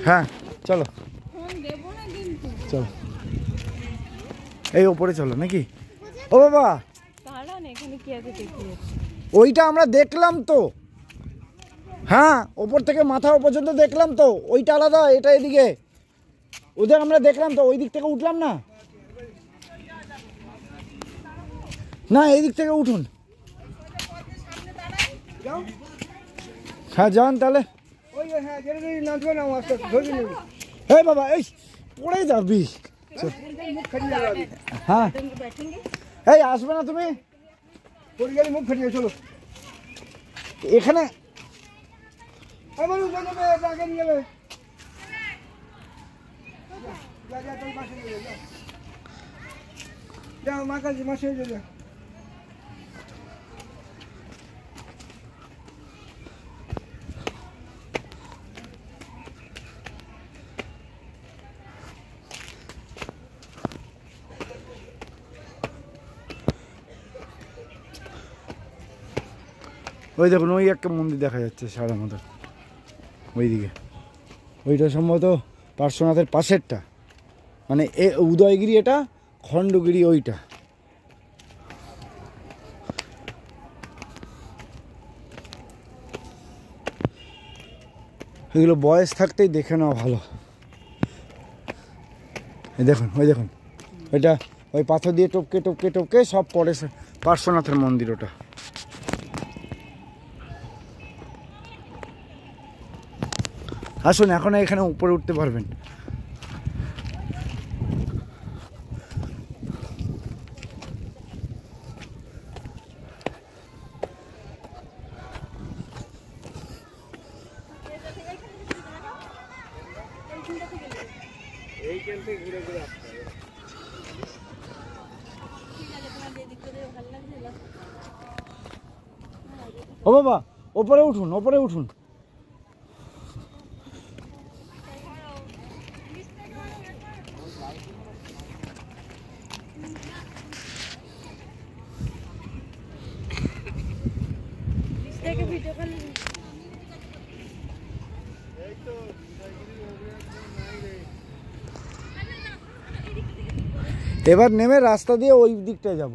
হ্যাঁ চলো চলো, এই ওপরে চলো নাকি? ও বাবা ওইটা আমরা দেখলাম তো, হ্যাঁ ওপর থেকে মাথা পর্যন্ত দেখলাম তো, ওইটা আলাদা এটা এদিকে, ওদের আমরা দেখলাম তো, ওই দিক থেকে উঠলাম না, না এই দিক থেকে উঠুন। হ্যাঁ যান তাহলে। এই বাবা এই পড়ে যাবি, হ্যাঁ এই আসবে না তুমি, মুখ ফেটিয়ে চলো এখানে, ওই দেখুন ওই একটা মন্দির দেখা যাচ্ছে সারা মতো ওইদিকে, ওইটা সম্ভবত পার্শ্বনাথের পাশেরটা, মানে উদয়গিরি এটা, খণ্ডগিরি ওইটা। এগুলো বয়স থাকতেই দেখে নেওয়া ভালো। দেখুন ওই দেখুন ওইটা, ওই পাথর দিয়ে টপকে টপকে টপকে সব পড়ে পার্শ্বনাথের মন্দির ওটা। আসুন এখন এখানে উপরে উঠতে পারবেন। ও বাবা ওপরে উঠুন, ওপরে উঠুন। এবার নেমে রাস্তা দিয়ে ওই দিকটায় যাব।